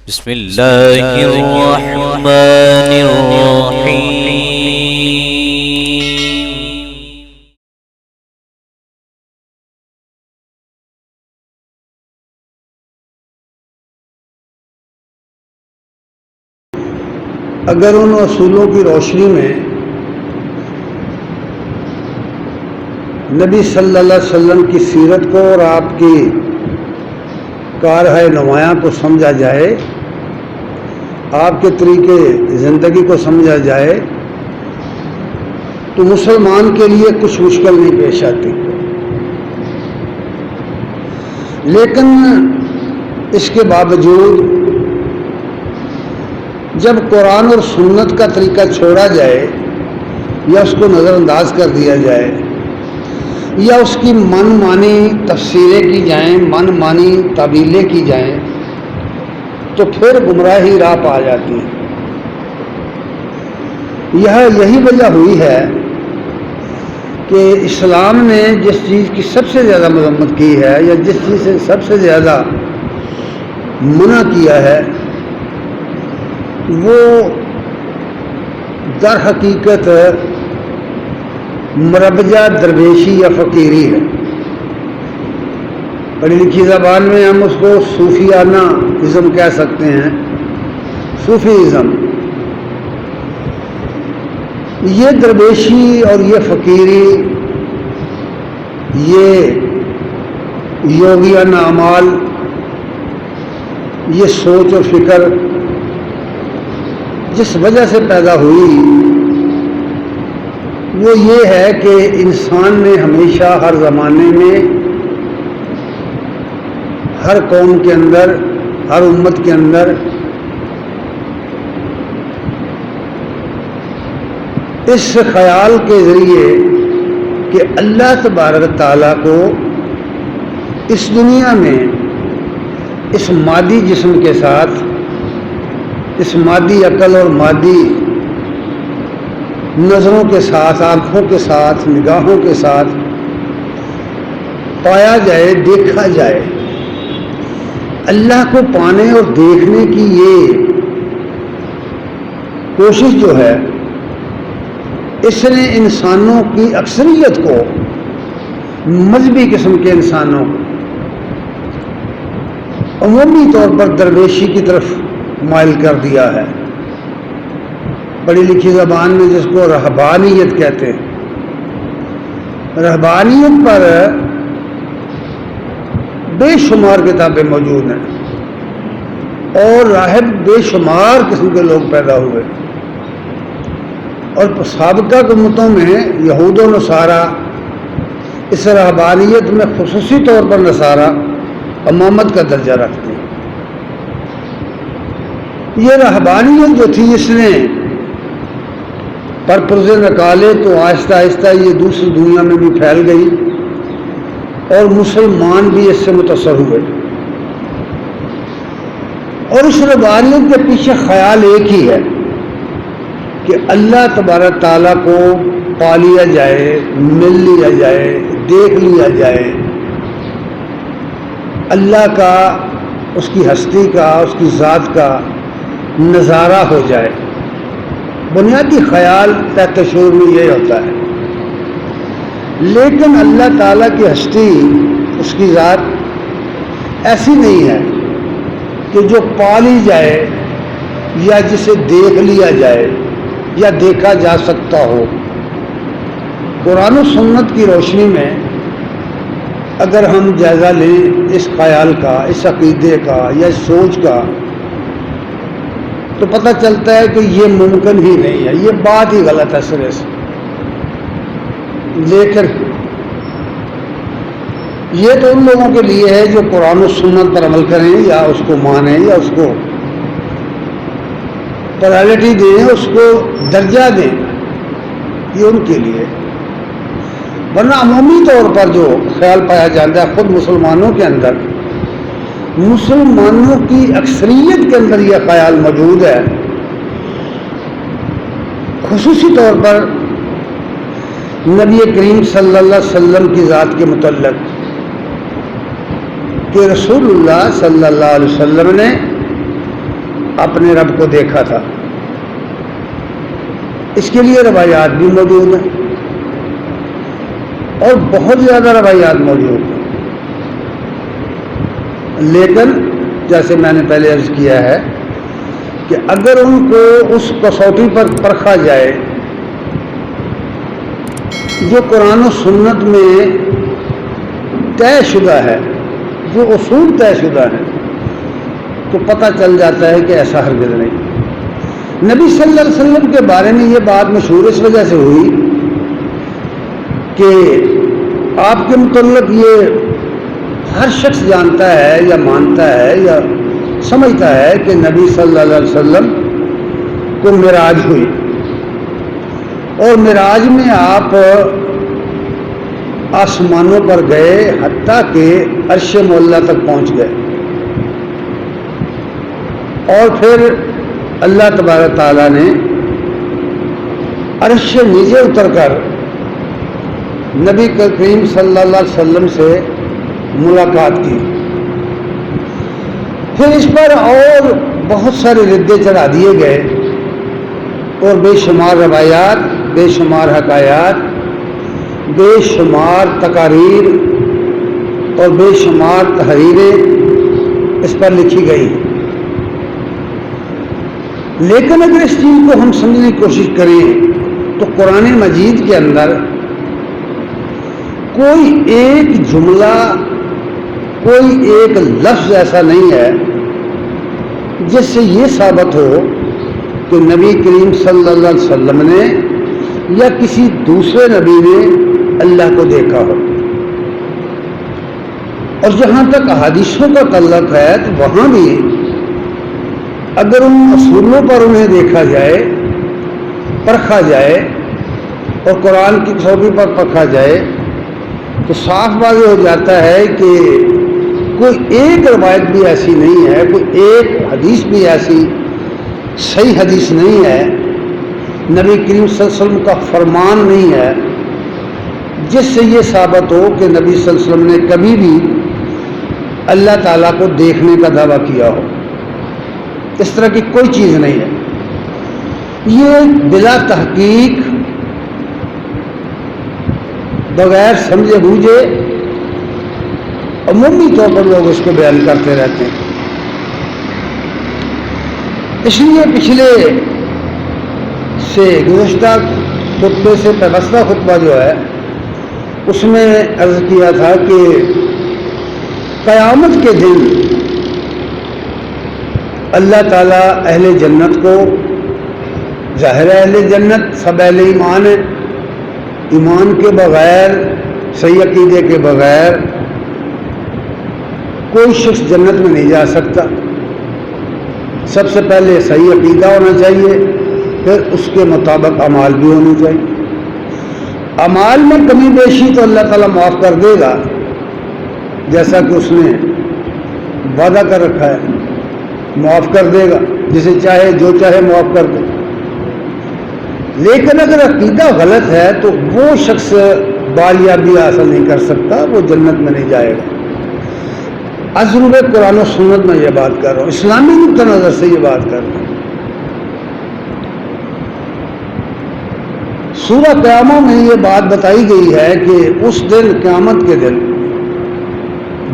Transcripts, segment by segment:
بسم اللہ الرحمن الرحیم۔ اگر ان اصولوں کی روشنی میں نبی صلی اللہ علیہ وسلم کی سیرت کو اور آپ کی کارہائے نمایاں کو سمجھا جائے، آپ کے طریقے زندگی کو سمجھا جائے، تو مسلمان کے لیے کچھ مشکل نہیں پیش آتی۔ لیکن اس کے باوجود جب قرآن اور سنت کا طریقہ چھوڑا جائے یا اس کو نظر انداز کر دیا جائے یا اس کی من مانی تفسیریں کی جائیں، من مانی تعبیریں کی جائیں، تو پھر گمراہی راہ پا جاتی ہے۔ یہی وجہ ہوئی ہے کہ اسلام نے جس چیز کی سب سے زیادہ مذمت کی ہے یا جس چیز سے سب سے زیادہ منع کیا ہے، وہ در حقیقت مربجہ درویشی یا فقیری ہے۔ پڑھی لکھی زبان میں ہم اس کو صوفیانہ ازم کہہ سکتے ہیں، صوفی ازم۔ یہ درویشی اور یہ فقیری، یہ یوگیانہ اعمال، یہ سوچ اور فکر جس وجہ سے پیدا ہوئی وہ یہ ہے کہ انسان نے ہمیشہ ہر زمانے میں، ہر قوم کے اندر، ہر امت کے اندر اس خیال کے ذریعے کہ اللہ تبارک تعالیٰ کو اس دنیا میں اس مادی جسم کے ساتھ، اس مادی عقل اور مادی نظروں کے ساتھ، آنکھوں کے ساتھ، نگاہوں کے ساتھ پایا جائے، دیکھا جائے۔ اللہ کو پانے اور دیکھنے کی یہ کوشش جو ہے، اس نے انسانوں کی اکثریت کو، مذہبی قسم کے انسانوں کو عمومی طور پر درویشی کی طرف مائل کر دیا ہے۔ پڑھی لکھی زبان میں جس کو رہبانیت کہتے ہیں، رہبانیت پر بے شمار کتابیں موجود ہیں اور راہب بے شمار قسم کے لوگ پیدا ہوئے، اور سابقہ امتوں میں یہود و نصارہ اس رہبانیت میں خصوصی طور پر نصارہ امامت کا درجہ رکھتے ہیں۔ یہ رہبانیت جو تھی، اس نے پر پرزے نکالے تو آہستہ آہستہ یہ دوسری دنیا میں بھی پھیل گئی اور مسلمان بھی اس سے متاثر ہوئے۔ اور اس رہبانیت کے پیچھے خیال ایک ہی ہے کہ اللہ تبارک تعالیٰ کو پا لیا جائے، مل لیا جائے، دیکھ لیا جائے، اللہ کا، اس کی ہستی کا، اس کی ذات کا نظارہ ہو جائے۔ بنیادی خیال تحت شعور میں یہ ہوتا ہے۔ لیکن اللہ تعالیٰ کی ہستی، اس کی ذات ایسی نہیں ہے کہ جو پا لی جائے یا جسے دیکھ لیا جائے یا دیکھا جا سکتا ہو۔ قرآن و سنت کی روشنی میں اگر ہم جائزہ لیں اس خیال کا، اس عقیدے کا یا اس سوچ کا، تو پتہ چلتا ہے کہ یہ ممکن ہی نہیں ہے، یہ بات ہی غلط ہے سرے سے۔ لیکن یہ تو ان لوگوں کے لیے ہے جو قرآن و سنت پر عمل کریں یا اس کو مانیں یا اس کو پرائرٹی دیں، اس کو درجہ دیں، یہ ان کے لیے۔ ورنہ عمومی طور پر جو خیال پایا جاتا ہے خود مسلمانوں کے اندر، مسلمانوں کی اکثریت کے اندر یہ خیال موجود ہے، خصوصی طور پر نبی کریم صلی اللہ علیہ وسلم کی ذات کے متعلق، کہ رسول اللہ صلی اللہ علیہ وسلم نے اپنے رب کو دیکھا تھا. اس کے لیے روایات بھی موجود ہیں اور بہت زیادہ روایات موجود ہیں. لیکن جیسے میں نے پہلے عرض کیا ہے کہ اگر ان کو اس کسوٹی پر پرکھا جائے جو قرآن و سنت میں طے شدہ ہے، جو اصول طے شدہ ہے، تو پتہ چل جاتا ہے کہ ایسا ہرگز نہیں. نبی صلی اللہ علیہ وسلم کے بارے میں یہ بات مشہور اس وجہ سے ہوئی کہ آپ کے متعلق یہ ہر شخص جانتا ہے یا مانتا ہے یا سمجھتا ہے کہ نبی صلی اللہ علیہ وسلم کو معراج ہوئی، اور معراج میں آپ آسمانوں پر گئے حتیٰ کہ عرش معلیٰ تک پہنچ گئے، اور پھر اللہ تبارک تعالیٰ نے عرش سے نیچے اتر کر نبی کریم صلی اللہ علیہ وسلم سے ملاقات کی. پھر اس پر اور بہت سارے ردے چڑھا دیے گئے اور بے شمار روایات، بے شمار حکایات، بے شمار تقاریر اور بے شمار تحریریں اس پر لکھی گئی. لیکن اگر اس چیز کو ہم سمجھنے کی کوشش کریں تو قرآن مجید کے اندر کوئی ایک جملہ، کوئی ایک لفظ ایسا نہیں ہے جس سے یہ ثابت ہو کہ نبی کریم صلی اللہ علیہ وسلم نے یا کسی دوسرے نبی نے اللہ کو دیکھا ہو. اور جہاں تک احادیثوں کا تعلق ہے تو وہاں بھی اگر ان اصولوں پر انہیں دیکھا جائے، پرکھا جائے اور قرآن کی کسوٹی پر پرکھا جائے تو صاف واضح ہو جاتا ہے کہ کوئی ایک روایت بھی ایسی نہیں ہے، کوئی ایک حدیث بھی ایسی صحیح حدیث نہیں ہے، نبی کریم صلی اللہ علیہ وسلم کا فرمان نہیں ہے جس سے یہ ثابت ہو کہ نبی صلی اللہ علیہ وسلم نے کبھی بھی اللہ تعالیٰ کو دیکھنے کا دعویٰ کیا ہو. اس طرح کی کوئی چیز نہیں ہے. یہ بلا تحقیق، بغیر سمجھے بوجھے عمومی طور پر لوگ اس کو بیان کرتے رہتے ہیں. اس لیے پچھلے سے گزشتہ خطبے سے پیوستہ خطبہ جو ہے اس میں عرض کیا تھا کہ قیامت کے دن اللہ تعالیٰ اہل جنت کو، ظاہر اہل جنت سب اہل ایمان ہیں، ایمان کے بغیر، صحیح عقیدے کے بغیر کوئی شخص جنت میں نہیں جا سکتا. سب سے پہلے صحیح عقیدہ ہونا چاہیے، پھر اس کے مطابق اعمال بھی ہونے چاہیے. اعمال میں کمی بیشی تو اللہ تعالیٰ معاف کر دے گا، جیسا کہ اس نے وعدہ کر رکھا ہے، معاف کر دے گا، جسے چاہے جو چاہے معاف کر دے. لیکن اگر عقیدہ غلط ہے تو وہ شخص بالیابی حاصل نہیں کر سکتا، وہ جنت میں نہیں جائے گا. ازروب قرآن و سنت میں یہ بات کر رہا ہوں، اسلامی نقطہ نظر سے یہ بات کر رہا ہوں. سورہ قیامہ میں یہ بات بتائی گئی ہے کہ اس دن، قیامت کے دن،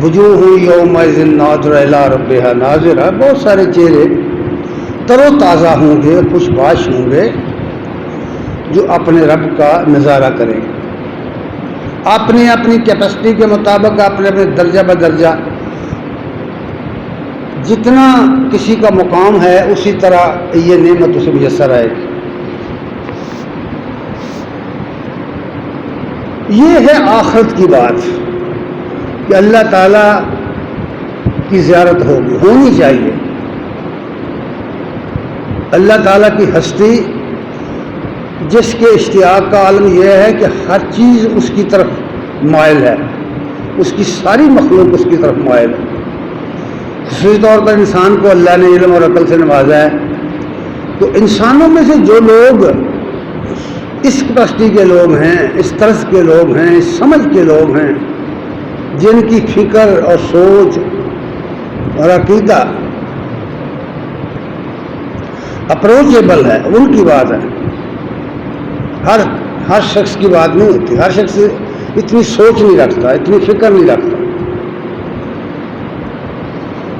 وجوہ یومئذ ناظرہ الی ربہا ناظرہ، بہت سارے چہرے تر و تازہ ہوں گے، خوش باش ہوں گے، جو اپنے رب کا نظارہ کریں گے اپنی اپنی کیپیسٹی کے مطابق، اپنے اپنے درجہ بدرجہ. جتنا کسی کا مقام ہے اسی طرح یہ نعمت اسے میسر آئے گی. یہ ہے آخرت کی بات کہ اللہ تعالیٰ کی زیارت ہوگی، ہونی چاہیے. اللہ تعالیٰ کی ہستی جس کے اشتیاق کا عالم یہ ہے کہ ہر چیز اس کی طرف مائل ہے، اس کی ساری مخلوق اس کی طرف مائل ہے. خصوصی طور پر انسان کو اللہ نے علم اور عقل سے نوازا ہے، تو انسانوں میں سے جو لوگ اس کیپیسٹی کے لوگ ہیں، اس طرز کے لوگ ہیں، اس سمجھ کے لوگ ہیں، جن کی فکر اور سوچ اور عقیدہ اپروچیبل ہے، ان کی بات ہے، ہر شخص کی بات نہیں ہوتی، ہر شخص اتنی سوچ نہیں رکھتا، اتنی فکر نہیں رکھتا.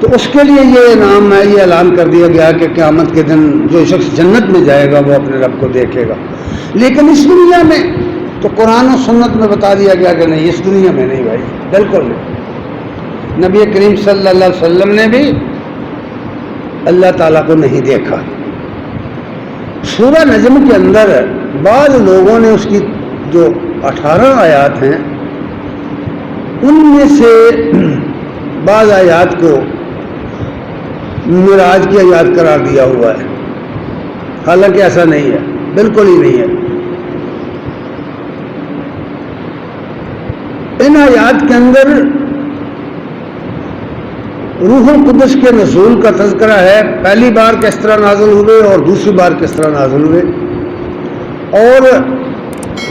تو اس کے لیے یہ انعام ہے، یہ اعلان کر دیا گیا کہ قیامت کے دن جو شخص جنت میں جائے گا وہ اپنے رب کو دیکھے گا. لیکن اس دنیا میں تو قرآن و سنت میں بتا دیا گیا کہ نہیں، اس دنیا میں نہیں بھائی، بالکل نہیں. نبی کریم صلی اللہ علیہ وسلم نے بھی اللہ تعالیٰ کو نہیں دیکھا. سورہ نجم کے اندر بعض لوگوں نے اس کی جو 18 آیات ہیں ان میں سے بعض آیات کو معراج کی آیات قرار دیا ہوا ہے، حالانکہ ایسا نہیں ہے، بالکل ہی نہیں ہے. ان آیات کے اندر روح القدس کے نزول کا تذکرہ ہے، پہلی بار کس طرح نازل ہوئے اور دوسری بار کس طرح نازل ہوئے، اور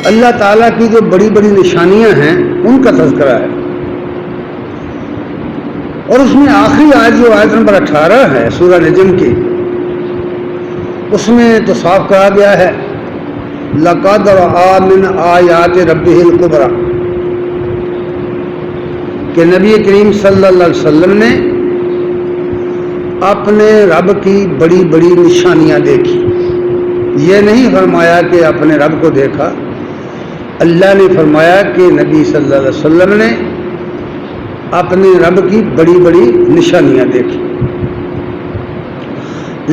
اللہ تعالیٰ کی جو بڑی بڑی نشانیاں ہیں ان کا تذکرہ ہے. اور اس میں آخری آیت جو آیت نمبر 18 ہے سورہ نجم کی، اس میں تو صاف کہا گیا ہے لَقَدْ رَأَىٰ مِنْ آیَاتِ رَبِّهِ الْكُبْرَىٰ، کہ نبی کریم صلی اللہ علیہ وسلم نے اپنے رب کی بڑی بڑی نشانیاں دیکھی. یہ نہیں فرمایا کہ اپنے رب کو دیکھا، اللہ نے فرمایا کہ نبی صلی اللہ علیہ وسلم نے اپنے رب کی بڑی بڑی نشانیاں دیکھی.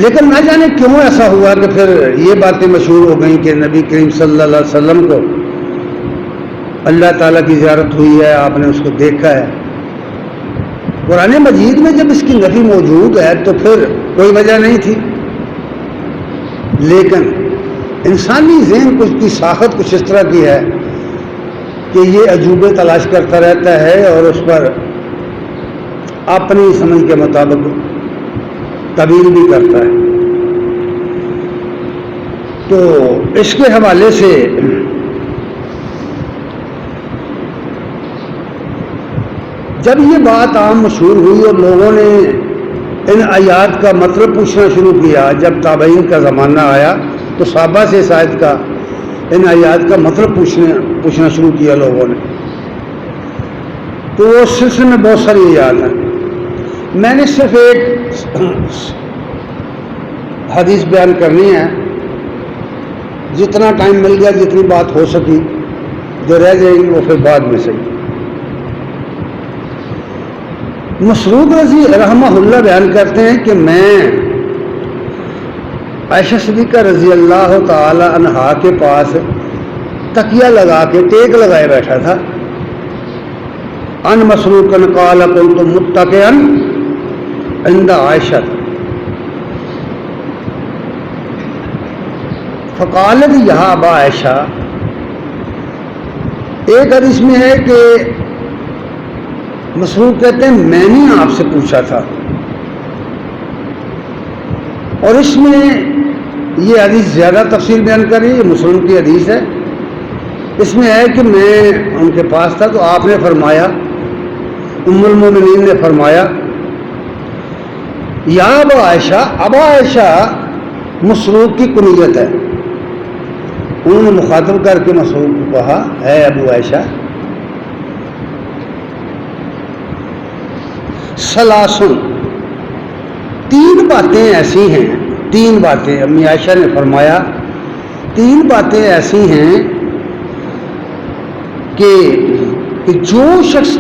لیکن نہ جانے کیوں ایسا ہوا کہ پھر یہ باتیں مشہور ہو گئیں کہ نبی کریم صلی اللہ علیہ وسلم کو اللہ تعالیٰ کی زیارت ہوئی ہے، آپ نے اس کو دیکھا ہے. قرآن مجید میں جب اس کی نفی موجود ہے تو پھر کوئی وجہ نہیں تھی. لیکن انسانی ذہن کی ساخت کچھ اس طرح کی ہے کہ یہ عجوبے تلاش کرتا رہتا ہے اور اس پر اپنی سمجھ کے مطابق تعبیر بھی کرتا ہے. تو اس کے حوالے سے جب یہ بات عام مشہور ہوئی اور لوگوں نے ان آیات کا مطلب پوچھنا شروع کیا، جب تابعین کا زمانہ آیا تو صحابہ سے اس آیت کا، ان آیات کا مطلب پوچھنا شروع کیا لوگوں نے. تو اس سلسلے میں بہت ساری آیات ہیں. میں نے صرف ایک حدیث بیان کرنی ہے، جتنا ٹائم مل گیا، جتنی بات ہو سکی، جو رہ جائے گی وہ پھر بعد میں صحیح. مسعود رضی رحمہ اللہ بیان کرتے ہیں کہ میں عائشہ صدیقہ رضی اللہ تعالی عنہا کے پاس تکیہ لگا کے ٹیک لگائے بیٹھا تھا. ان مسروق قال كنت متكئا عند عائشہ فقالت یا ابا عائشہ. ایک حدیث میں ہے کہ مسروق کہتے ہیں میں نے آپ سے پوچھا تھا، اور اس میں یہ حدیث زیادہ تفصیل بیان کر رہی ہے، مسلم کی حدیث ہے. اس میں ہے کہ میں ان کے پاس تھا تو آپ نے فرمایا، ام المومنین نے فرمایا یا ابا عائشہ. ابا عائشہ مسروق کی کنیت ہے. انہوں نے مخاطب کر کے مسروق کو کہا اے ابو عائشہ، سلاسن، تین باتیں ایسی ہیں، تین باتیں، امی عائشہ نے فرمایا تین باتیں ایسی ہیں کہ جو شخص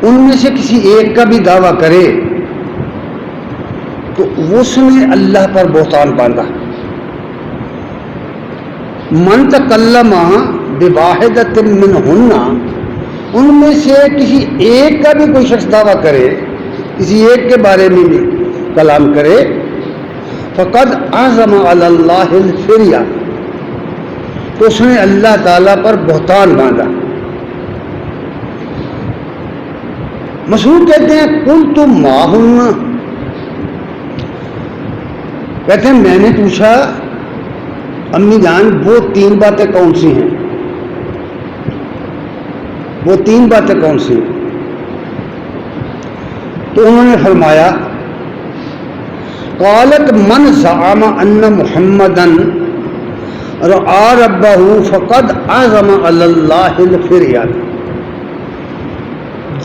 ان میں سے کسی ایک کا بھی دعویٰ کرے تو اس نے اللہ پر بہتان باندھا. من تکلم بواحدۃ منہن، ان میں سے کسی ایک کا بھی کوئی شخص دعویٰ کرے، کسی ایک کے بارے میں بھی کلام کرے، فقد عزم علی اللہ الفریہ، تو اس نے اللہ تعالیٰ پر بہتان باندھا. مسعود کہتے ہیں قلت ما ہن، کہتے ہیں میں نے پوچھا امی جان وہ تین باتیں کون سی ہیں، وہ تین باتیں کون سی ہیں؟ تو انہوں نے فرمایا قالت من زعم ان محمدن رأى ربه فقد عزم علی اللہ الفریاد.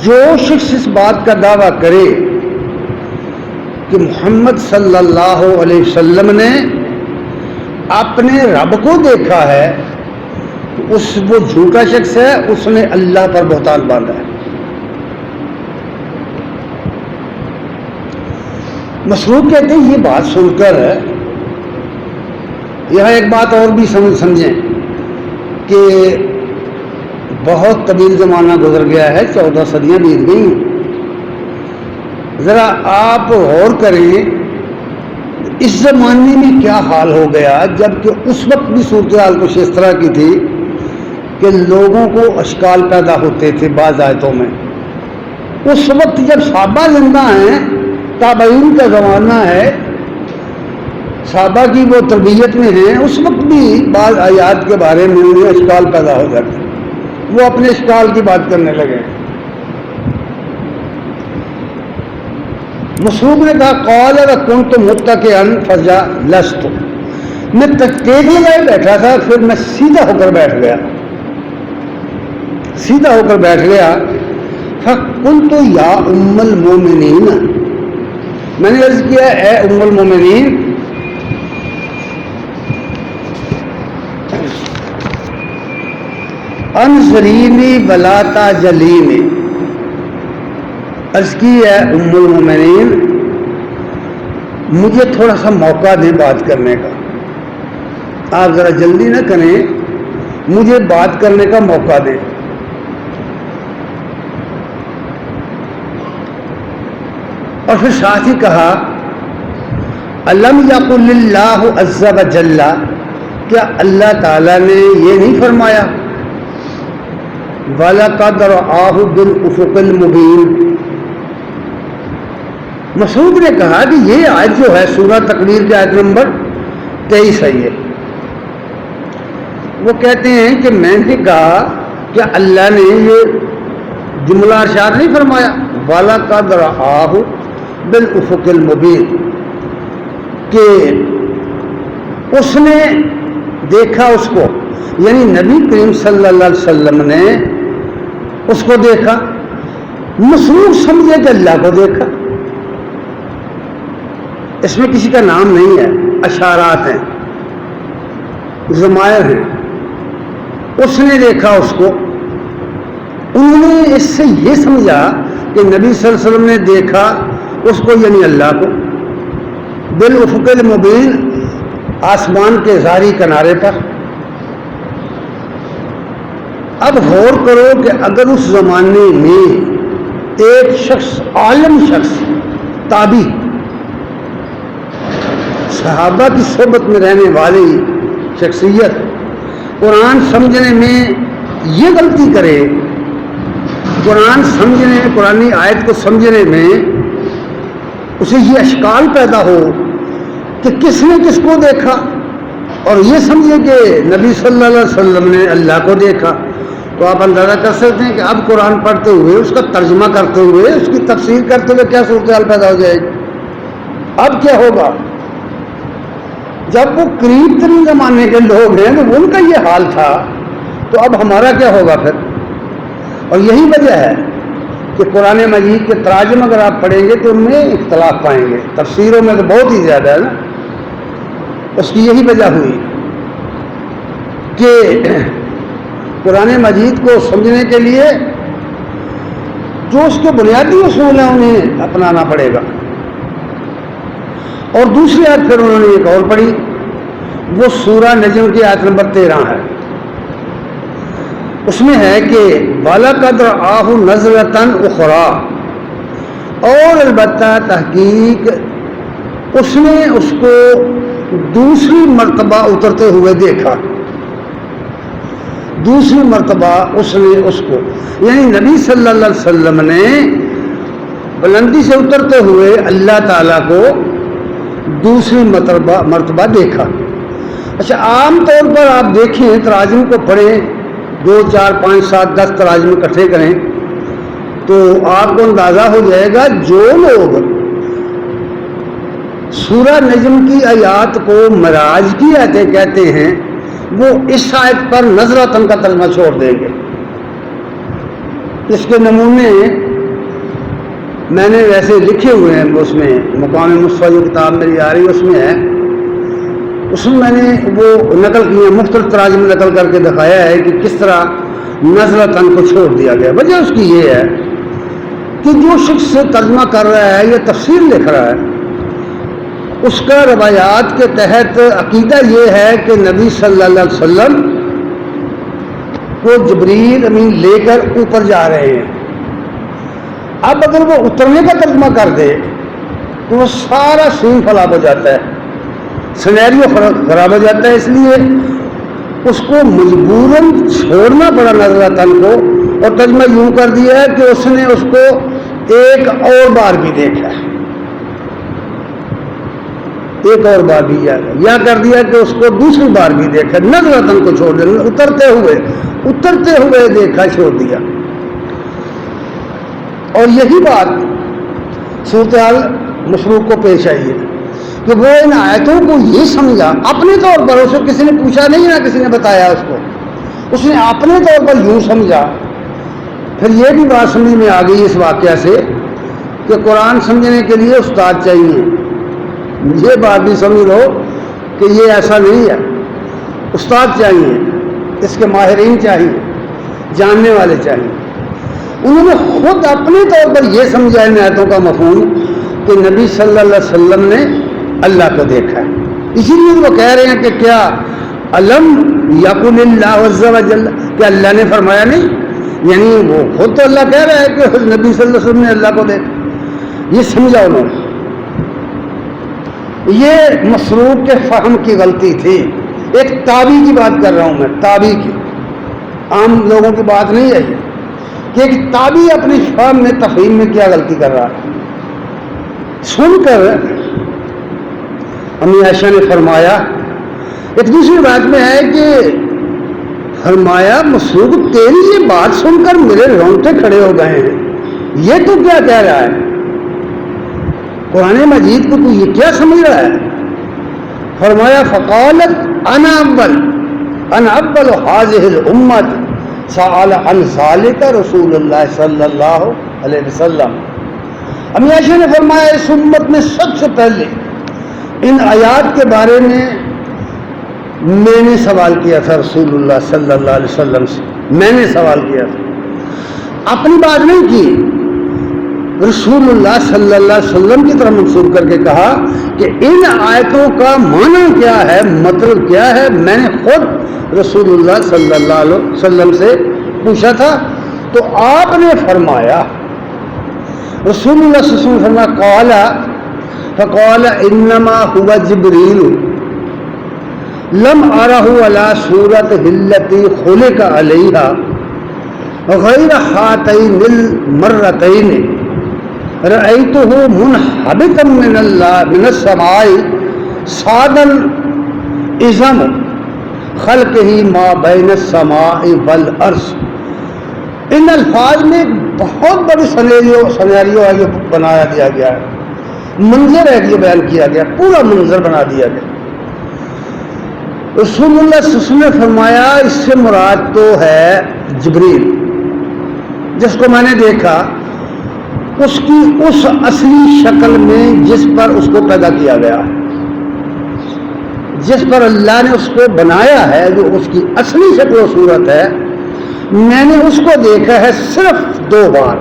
جو شخص اس بات کا دعویٰ کرے کہ محمد صلی اللہ علیہ وسلم نے اپنے رب کو دیکھا ہے، وہ جھوٹا شخص ہے، اس نے اللہ پر بہتان باندھا ہے. مسروق کہتے ہیں یہ بات سن کر یہاں ایک بات اور بھی سمجھیں کہ بہت طویل زمانہ گزر گیا ہے، 14 صدیاں بیت گئی ہیں. ذرا آپ غور کریں اس زمانے میں کیا حال ہو گیا، جبکہ اس وقت بھی صورتحال کچھ اس طرح کی تھی کہ لوگوں کو اشکال پیدا ہوتے تھے بعض آیتوں میں. اس وقت جب صحابہ زندہ ہیں، تابعین کا زمانہ ہے، صحابہ کی وہ تربیت میں ہیں، اس وقت بھی بعض آیات کے بارے میں انہیں اشکال پیدا ہو جاتے، وہ اپنے اشکال کی بات کرنے لگے. مسروق نے کہا قال وکنت متکئا فجلست، میں تکیے لگائے بیٹھا تھا، پھر میں سیدھا ہو کر بیٹھ گیا. فقلت یا ام المومنین، میں نے عرض کیا اے ام المومنین انظرینی ولا تعجلینی، عرض کی ہے ام المومنین مجھے تھوڑا سا موقع دیں بات کرنے کا، آپ ذرا جلدی نہ کریں، مجھے بات کرنے کا موقع دیں. اور پھر ساتھ ہی کہا الم یقل اللہ عز وجل، کیا اللہ تعالیٰ نے یہ نہیں فرمایا وَلَقَدْ رَآهُ بِالْأُفُقِ الْمُبِينِ. مسعود نے کہا کہ یہ آیت جو ہے سورہ تکویر کی آیت نمبر 23 ہے. یہ وہ کہتے ہیں کہ میں نے کہا کہ اللہ نے یہ جملہ ارشاد نہیں فرمایا وَلَقَدْ رَآهُ بِالْأُفُقِ الْمُبِينِ، کہ اس نے دیکھا اس کو، یعنی نبی کریم صلی اللہ علیہ وسلم نے اس کو دیکھا. مسروق سمجھے کہ اللہ کو دیکھا، اس میں کسی کا نام نہیں ہے، اشارات ہیں، ضمائر ہیں. اس نے دیکھا اس کو، انہوں نے اس سے یہ سمجھا کہ نبی صلی اللہ علیہ وسلم نے دیکھا اس کو، یعنی اللہ کو، بالافق المبین، آسمان کے ظاہری کنارے پر. اب غور کرو کہ اگر اس زمانے میں ایک شخص، عالم شخص، تابعی، صحابہ کی صحبت میں رہنے والی شخصیت قرآن سمجھنے میں یہ غلطی کرے، قرآن سمجھنے، قرآنی آیت کو سمجھنے میں اسے یہ اشکال پیدا ہو کہ کس نے کس کو دیکھا، اور یہ سمجھے کہ نبی صلی اللہ علیہ وسلم نے اللہ کو دیکھا، تو آپ اندازہ کر سکتے ہیں کہ اب قرآن پڑھتے ہوئے، اس کا ترجمہ کرتے ہوئے، اس کی تفسیر کرتے ہوئے کیا صورتحال پیدا ہو جائے گی. اب کیا ہوگا جب وہ قریب ترین زمانے کے لوگ ہیں تو ان کا یہ حال تھا، تو اب ہمارا کیا ہوگا پھر. اور یہی وجہ ہے کہ قرآن مجید کے تراجم اگر آپ پڑھیں گے تو ان میں اختلاف پائیں گے، تفسیروں میں تو بہت ہی زیادہ ہے نا. اس کی یہی وجہ ہوئی کہ قرآن مجید کو سمجھنے کے لیے جو اس کے بنیادی اصول ہیں انہیں اپنانا پڑے گا. اور دوسری آیت پھر انہوں نے ایک اور پڑھی، وہ سورہ نجم کی آیت نمبر 13 ہے. اس میں ہے کہ وَلَقَدْ رَآهُ نَزْلَةً أُخْرَىٰ، اور البتہ تحقیق اس نے اس کو دوسری مرتبہ اترتے ہوئے دیکھا. دوسری مرتبہ اس نے اس کو، یعنی نبی صلی اللہ علیہ وسلم نے بلندی سے اترتے ہوئے اللہ تعالیٰ کو دوسری مرتبہ دیکھا. اچھا، عام طور پر آپ دیکھیں تراجم کو پڑھیں، 2 4 5 7 10 تراجم اکٹھے کریں تو آپ کو اندازہ ہو جائے گا جو لوگ سورہ نجم کی آیات کو معراج کی آیتیں کہتے ہیں، وہ اس آیت پر نظرتاً کا ترجمہ چھوڑ دیں گے۔ اس کے نمونے میں نے ویسے لکھے ہوئے ہیں، اس میں مقام مصطفیٰ جو کتاب میری آ رہی ہے اس میں ہے، اس میں نے وہ نقل کیے، مختلف تراجم نقل کر کے دکھایا ہے کہ کس طرح نظرتاً کو چھوڑ دیا گیا۔ وجہ اس کی یہ ہے کہ جو شخص ترجمہ کر رہا ہے یا تفسیر لکھ رہا ہے، اس کا روایات کے تحت عقیدہ یہ ہے کہ نبی صلی اللہ علیہ وسلم کو جبریل امین لے کر اوپر جا رہے ہیں۔ اب اگر وہ اترنے کا ترجمہ کر دے تو وہ سارا سین خراب ہو جاتا ہے، سینیریو خراب ہو جاتا ہے، اس لیے اس کو مجبوراً چھوڑنا پڑا نظرتاً کو، اور ترجمہ یوں کر دیا ہے کہ اس نے اس کو ایک اور بار بھی دیکھا، ایک اور بار بھی یا کر دیا کہ اس کو دوسری بار بھی دیکھا، نظرتاً کو چھوڑ دیا، اترتے ہوئے دیکھا، چھوڑ دیا۔ اور یہی بات صورتحال مشروق کو پیش آئی ہے کہ وہ ان آیتوں کو یہ سمجھا اپنے طور پر، اسے کسی نے پوچھا نہیں نہ کسی نے بتایا اس نے اپنے طور پر یوں سمجھا۔ پھر یہ بھی بات سمجھ میں آ گئی اس واقعہ سے کہ قرآن سمجھنے کے لیے استاد چاہیے۔ یہ بات بھی سمجھ لو کہ یہ ایسا نہیں ہے، استاد چاہیے، اس کے ماہرین چاہیے، جاننے والے چاہیے۔ انہوں نے خود اپنے طور پر یہ سمجھا ان آیتوں کا مفہوم کہ نبی صلی اللہ علیہ وسلم نے اللہ کو دیکھا ہے، اسی لیے وہ کہہ رہے ہیں کہ کیا علم یقل اللہ عز و جل، کہ اللہ نے فرمایا نہیں، یعنی وہ خود تو اللہ کہہ رہا ہے کہ نبی صلی اللہ علیہ وسلم نے اللہ کو دیکھا، یہ سمجھا انہوں نے۔ یہ مسروق کے فہم کی غلطی تھی۔ ایک تابعی کی بات کر رہا ہوں میں، تابعی کی، عام لوگوں کی بات نہیں ہے کہ ایک تابعی اپنی فہم میں تفہیم میں کیا غلطی کر رہا ہے۔ سن کر امی عائشہ نے فرمایا، ایک دوسری بات میں ہے کہ فرمایا مسروق تیری یہ بات سن کر میرے رونگٹے کھڑے ہو گئے ہیں، یہ تو کیا کہہ رہا ہے، قرآن مجید کو تو یہ کیا سمجھ رہا ہے؟ فرمایا فقالت انا اول هذه الامت سأل عن ذلك رسول اللہ صلی اللہ علیہ وسلم۔ امی عائشہ نے فرمایا اس امت میں سب سے پہلے ان آیات کے بارے میں نے سوال کیا تھا رسول اللہ صلی اللہ علیہ وسلم سے، میں نے سوال کیا تھا، اپنی بات نہیں کی، رسول اللہ صلی اللہ علیہ وسلم کی طرف منسوب کر کے کہا کہ ان آیتوں کا معنی کیا ہے، مطلب کیا ہے، میں نے خود رسول اللہ صلی اللہ علیہ وسلم سے پوچھا تھا۔ تو آپ نے فرمایا، رسول اللہ صلی اللہ علیہ وسلم فرمایا فقال انما هو جبریل لم ارہ علی صورتہ التی خلق علیہا غیر ہاتین المرتین رأیتہ منحبتا من السماء صادا اعظم خلقہ ما بین السماء والارض۔ ان الفاظ میں بہت بڑی سینیریو ہے جو بنایا دیا گیا ہے، منظر ہے جو بیان کیا گیا، پورا منظر بنا دیا گیا۔ رسول اللہ صلی اللہ علیہ وسلم نے فرمایا اس سے مراد تو ہے جبریل، جس کو میں نے دیکھا اس کی اس اصلی شکل میں جس پر اس کو پیدا کیا گیا، جس پر اللہ نے اس کو بنایا ہے، جو اس کی اصلی شکل و صورت ہے، میں نے اس کو دیکھا ہے صرف 2 بار،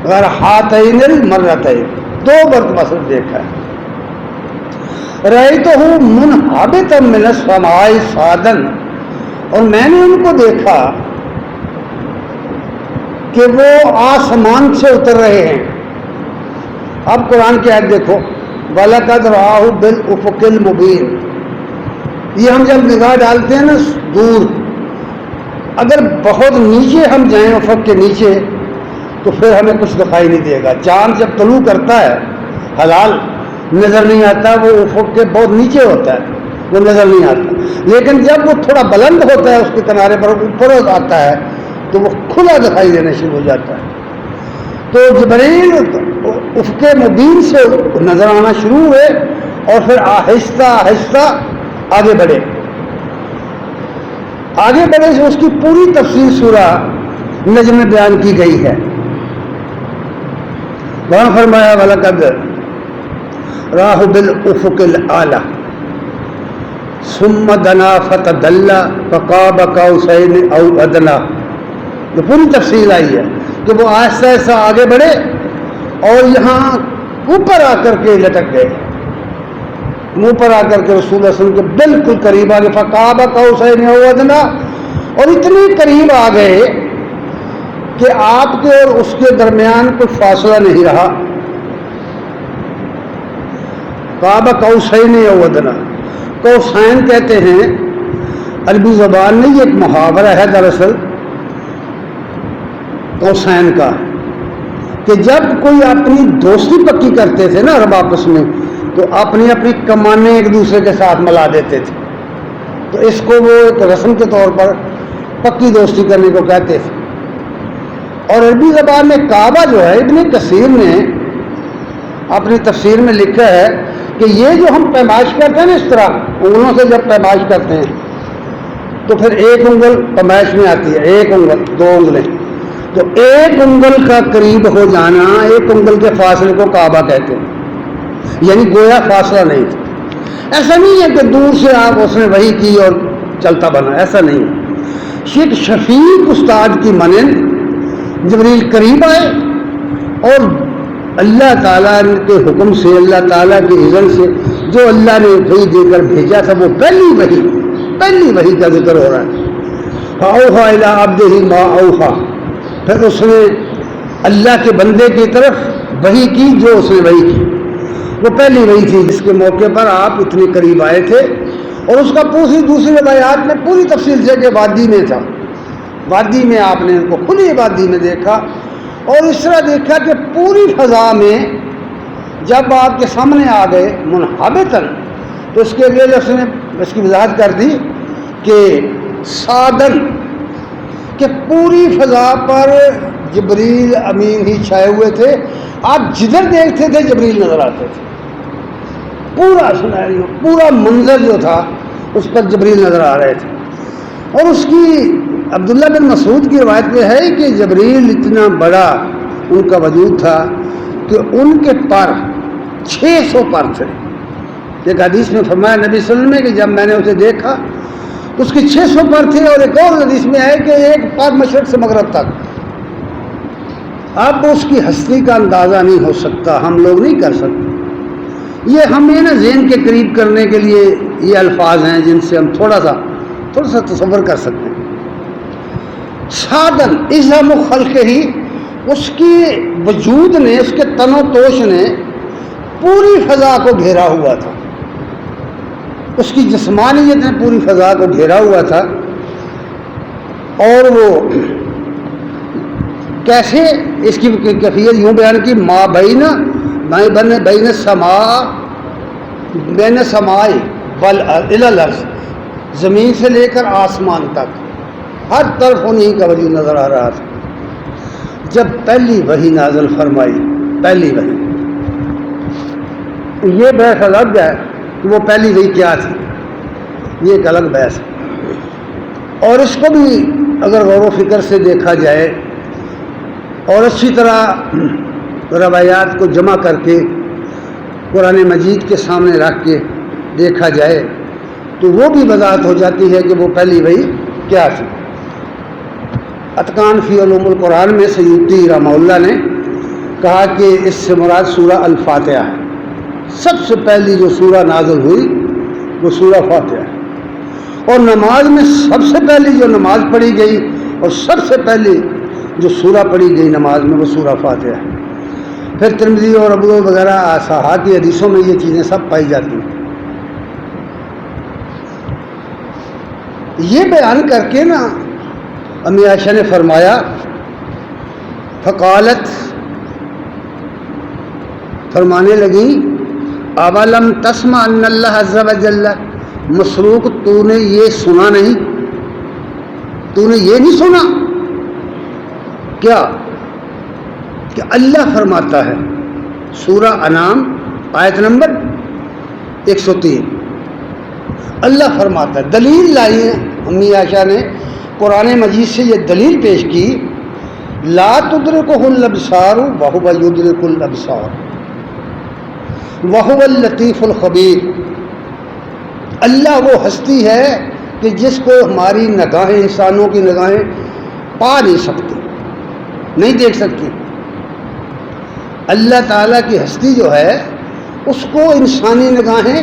غیر ہاتین المرتین، 2 مرتبہ صرف دیکھا ہے۔ رأیتہ منحبتا من السماء صاعدا، اور میں نے ان کو دیکھا کہ وہ آسمان سے اتر رہے ہیں۔ اب قرآن کی آیت دیکھو، وَلَقَدْ رَآهُ بِالْأُفُقِ الْمُبِينِ، یہ ہم جب نگاہ ڈالتے ہیں نا دور، اگر بہت نیچے ہم جائیں افق کے نیچے تو پھر ہمیں کچھ دکھائی نہیں دے گا۔ چاند جب طلوع کرتا ہے حلال نظر نہیں آتا، وہ افق کے بہت نیچے ہوتا ہے، وہ نظر نہیں آتا، لیکن جب وہ تھوڑا بلند ہوتا ہے اس کے کنارے پر اوپر آتا ہے تو وہ کھلا دکھائی دینا شروع ہو جاتا ہے۔ تو جبریل افق مبین سے نظر آنا شروع ہوئے اور پھر آہستہ آہستہ آگے بڑھے سے اس کی پوری تفصیل سورہ نجم میں بیان کی گئی ہے. وہاں فرمایا وَلَقَدْ رَآهُ بِالْأُفُقِ الْأَعْلَىٰ ثُمَّ دَنَا فَتَدَلَّىٰ فَقَابَ قَوْسَيْنِ أَوْ أَدْنَىٰ. یہ پوری تفصیل آئی ہے کہ وہ آہستہ آہستہ آگے بڑھے اور یہاں اوپر آ کر کے لٹک گئے, منہ پر آ کر کے رسول اللہ صلی اللہ علیہ وسلم کے بالکل قریب آ گئے. فَقَابَ قَوْسَيْنِ أَوْ أَدْنَىٰ, اور اتنی قریب آ گئے کہ آپ کے اور اس کے درمیان کوئی فاصلہ نہیں رہا. قَابَ قَوْسَيْنِ أَوْ أَدْنَىٰ, قوسین کہتے ہیں عربی زبان میں, یہ ایک محاورہ ہے دراصل قوسین کا, کہ جب کوئی اپنی دوستی پکی کرتے تھے نا عرب آپس میں, تو اپنی اپنی کمانیں ایک دوسرے کے ساتھ ملا دیتے تھے, تو اس کو وہ ایک رسم کے طور پر پکی دوستی کرنے کو کہتے تھے. اور عربی زبان میں کعبہ جو ہے, ابن کثیر نے اپنی تفسیر میں لکھا ہے کہ یہ جو ہم پیمائش کرتے ہیں نا, اس طرح انگلوں سے جب پیمائش کرتے ہیں تو پھر ایک انگل پیمائش میں آتی ہے, ایک انگل, دو انگلیں, تو ایک انگل کا قریب ہو جانا, ایک انگل کے فاصلے کو کعبہ کہتے ہیں, یعنی گویا فاصلہ نہیں تھا. ایسا نہیں ہے کہ دور سے آپ اس نے وحی کی اور چلتا بنا, ایسا نہیں ہے. ایک شفیق استاد کی مانند جبریل قریب آئے اور اللہ تعالیٰ کے حکم سے, اللہ تعالیٰ کے اذن سے جو اللہ نے وحی دے کر بھیجا تھا, وہ پہلی وحی کا ذکر ہو رہا ہے. فَأَوْحَىٰ إِلَىٰ عَبْدِهِ مَا أَوْحَىٰ, پھر اس نے اللہ کے بندے کی طرف وحی کی جو اس نے وحی کی. وہ پہلی وحی تھی جس کے موقع پر آپ اتنے قریب آئے تھے, اور اس کا دوسری روایات میں پوری تفصیل سے کہ وادی میں تھا, وادی میں آپ نے ان کو کھلی وادی میں دیکھا, اور اس طرح دیکھا کہ پوری فضا میں جب آپ کے سامنے آ گئے منحبتاً, تو اس کے لیے اس نے اس کی وضاحت کر دی کہ سادن, کہ پوری فضا پر جبریل امین ہی چھائے ہوئے تھے. آپ جدھر دیکھتے تھے جبریل نظر آتے تھے, پورا سناریو, پورا منظر جو تھا اس پر جبریل نظر آ رہے تھے. اور اس کی عبداللہ بن مسعود کی روایت میں ہے کہ جبریل اتنا بڑا ان کا وجود تھا کہ ان کے پر 600 پر تھے. ایک حدیث میں فرمایا نبی صلی اللہ علیہ وسلم کہ جب میں نے اسے دیکھا تو اس کے 600 پر تھے, اور ایک اور حدیث میں ہے کہ ایک پر مشرق سے مغرب تک. اب اس کی ہستی کا اندازہ نہیں ہو سکتا, ہم لوگ نہیں کر سکتے. یہ ہمیں نا ذہن کے قریب کرنے کے لیے یہ الفاظ ہیں جن سے ہم تھوڑا سا تصور کر سکتے ہیں. سادن اعظم خلق ہی, اس کی وجود نے, اس کے تن و توش نے پوری فضا کو گھیرا ہوا تھا, اس کی جسمانیت نے پوری فضا کو گھیرا ہوا تھا. اور وہ کیسے, اس کی کیفیت یوں بیان کی, ما بین سماء الی الارض, زمین سے لے کر آسمان تک ہر طرف انہیں کا وجود نظر آ رہا تھا. جب پہلی وحی نازل فرمائی, پہلی وحی, یہ بحث الگ ہے کہ وہ پہلی وحی کیا تھی, یہ ایک الگ بحث ہے. اور اس کو بھی اگر غور و فکر سے دیکھا جائے اور اچھی طرح روایات کو جمع کر کے قرآن مجید کے سامنے رکھ کے دیکھا جائے تو وہ بھی وضاحت ہو جاتی ہے کہ وہ پہلی وحی کیا تھی. اتقان فی علوم القرآن میں سیوطی رحمہ اللہ نے کہا کہ اس سے مراد سورہ الفاتحہ ہے. سب سے پہلی جو سورہ نازل ہوئی وہ سورہ فاتحہ ہے, اور نماز میں سب سے پہلی جو نماز پڑھی گئی اور سب سے پہلی جو سورہ پڑھی گئی نماز میں وہ سورہ فاتحہ ہے. پھر ترمذی اور ابو داؤد وغیرہ صحاح کی حدیثوں میں یہ چیزیں سب پائی جاتی ہیں. یہ بیان کر کے نا امی عائشہ نے فرمایا, فقالت, فرمانے لگی, اولم تسمع ان اللہ عز وجل, مسروق تو نے یہ سنا نہیں, تو نے یہ نہیں سنا کیا کہ اللہ فرماتا ہے سورہ انعام آیت نمبر 103. اللہ فرماتا ہے, دلیل لائی ہے امی عائشہ نے قرآن مجید سے یہ دلیل پیش کی, لا تدرکہ الابصار وہو یدرک الابصار وہو اللطیف الخبیر. اللہ وہ ہستی ہے کہ جس کو ہماری نگاہیں, انسانوں کی نگاہیں پا نہیں سکتی, نہیں دیکھ سکتی. اللہ تعالیٰ کی ہستی جو ہے اس کو انسانی نگاہیں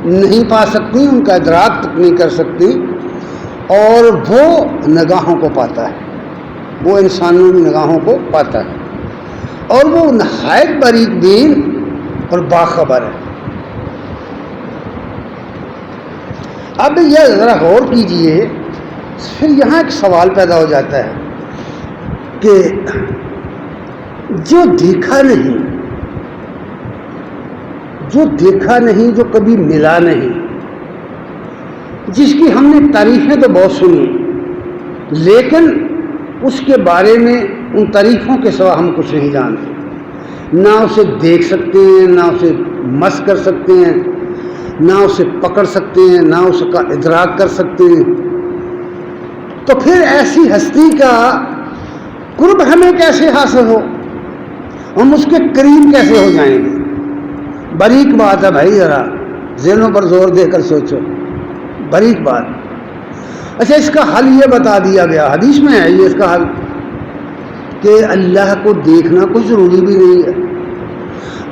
نہیں پا سکتی, ان کا ادراک تک نہیں کر سکتی, اور وہ نگاہوں کو پاتا ہے, وہ انسانوں کی نگاہوں کو پاتا ہے, اور وہ نہایت باریک بین اور باخبر ہے. اب یہ ذرا غور کیجئے, پھر یہاں ایک سوال پیدا ہو جاتا ہے کہ جو دیکھا نہیں, جو کبھی ملا نہیں, جس کی ہم نے تعریفیں تو بہت سنی, لیکن اس کے بارے میں ان تعریفوں کے سوا ہم کچھ نہیں جانتے, نہ اسے دیکھ سکتے ہیں, نہ اسے مس کر سکتے ہیں, نہ اسے پکڑ سکتے ہیں, نہ اس کا ادراک کر سکتے ہیں, تو پھر ایسی ہستی کا قرب ہمیں کیسے حاصل ہو, ہم اس کے قریب کیسے ہو جائیں گے؟ باریک بات ہے بھائی, ذرا ذہنوں پر زور دے کر سوچو, باریک بات. اچھا, اس کا حل یہ بتا دیا گیا, حدیث میں ہے یہ اس کا حل, کہ اللہ کو دیکھنا کوئی ضروری بھی نہیں ہے.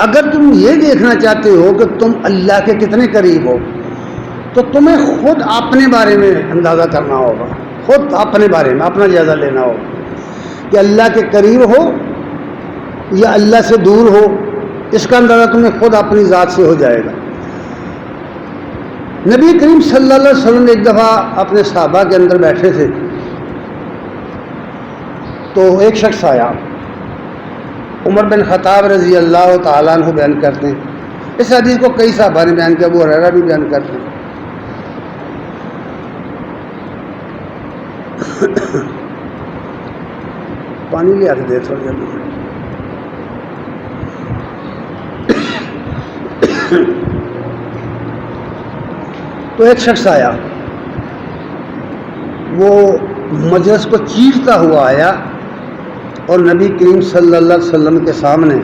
اگر تم یہ دیکھنا چاہتے ہو کہ تم اللہ کے کتنے قریب ہو, تو تمہیں خود اپنے بارے میں اندازہ کرنا ہوگا, خود اپنے بارے میں اپنا جائزہ لینا ہوگا کہ اللہ کے قریب ہو یا اللہ سے دور ہو. اس کا اندازہ تمہیں خود اپنی ذات سے ہو جائے گا. نبی کریم صلی اللہ علیہ وسلم ایک دفعہ اپنے صحابہ کے اندر بیٹھے تھے, تو ایک شخص آیا, عمر بن خطاب رضی اللہ تعالیٰ عنہ بیان کرتے ہیں, اس حدیث کو کئی صحابہ نے بیان کیا, ابو ہریرہ بھی بیان کرتے ہیں. پانی لے آ کے دے تھوڑا جلدی. تو ایک شخص آیا, وہ مجلس کو چیرتا ہوا آیا اور نبی کریم صلی اللہ علیہ وسلم کے سامنے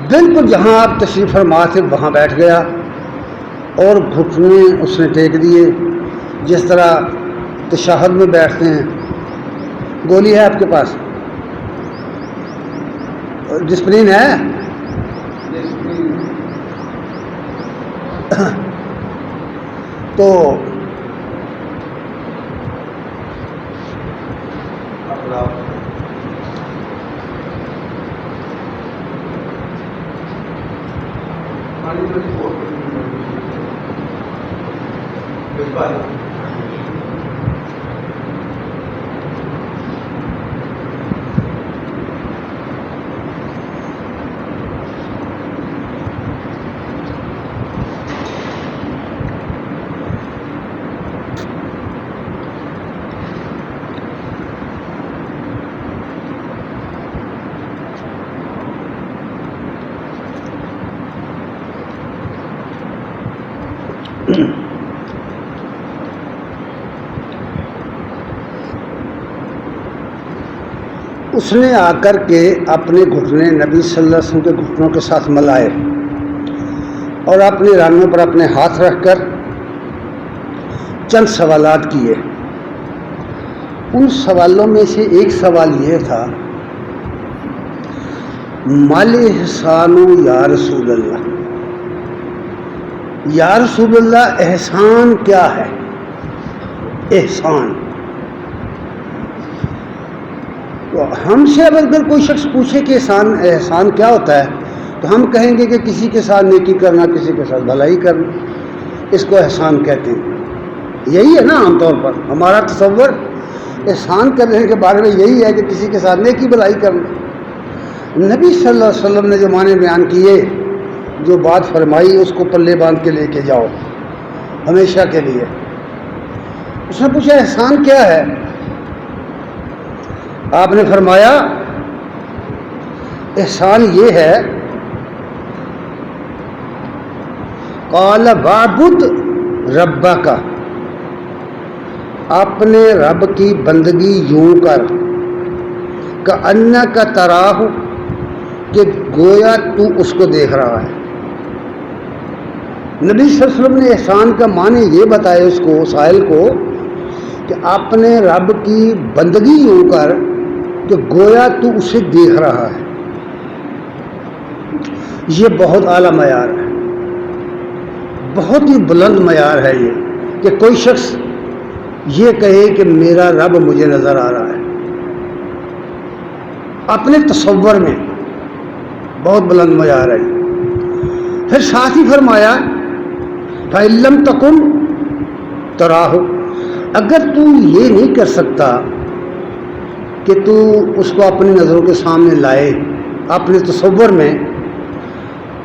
بالکل جہاں آپ تشریف فرما تھے وہاں بیٹھ گیا, اور گھٹنے اس نے ٹیک دیے جس طرح تشہد میں بیٹھتے ہیں. گولی ہے آپ کے پاس, ڈسپلین ہے, تو اس نے آ کر کے اپنے گھٹنے نبی صلی اللہ علیہ وسلم کے گھٹنوں کے ساتھ ملائے اور اپنے رانوں پر اپنے ہاتھ رکھ کر چند سوالات کیے. ان سوالوں میں سے ایک سوال یہ تھا, مال احسان یا رسول اللہ, یا رسول اللہ احسان کیا ہے؟ احسان. تو ہم سے اگر کوئی شخص پوچھے کہ احسان کیا ہوتا ہے, تو ہم کہیں گے کہ کسی کے ساتھ نیکی کرنا, کسی کے ساتھ بھلائی کرنا, اس کو احسان کہتے ہیں. یہی ہے نا عام طور پر ہمارا تصور احسان کرنے کے بارے میں یہی ہے کہ کسی کے ساتھ نیکی بھلائی کرنا. نبی صلی اللہ علیہ وسلم نے جو معنی بیان کیے, جو بات فرمائی, اس کو پلے باندھ کے لے کے جاؤ ہمیشہ کے لیے. اس نے پوچھا احسان کیا ہے؟ آپ نے فرمایا احسان یہ ہے، قال وعبد ربک، اپنے رب کی بندگی یوں کر، کأنک تراہ، کہ گویا تو اس کو دیکھ رہا ہے۔ نبی صلی اللہ علیہ وسلم نے احسان کا معنی یہ بتایا اس کو، سائل کو، کہ اپنے رب کی بندگی یوں کر کہ گویا تو اسے دیکھ رہا ہے۔ یہ بہت اعلیٰ معیار ہے، بہت ہی بلند معیار ہے یہ، کہ کوئی شخص یہ کہے کہ میرا رب مجھے نظر آ رہا ہے اپنے تصور میں، بہت بلند معیار ہے۔ پھر ساتھ ہی فرمایا فَإِن لَّمْ تَكُن تَرَاهُ، اگر تو یہ نہیں کر سکتا کہ تو اس کو اپنی نظروں کے سامنے لائے اپنے تصور میں،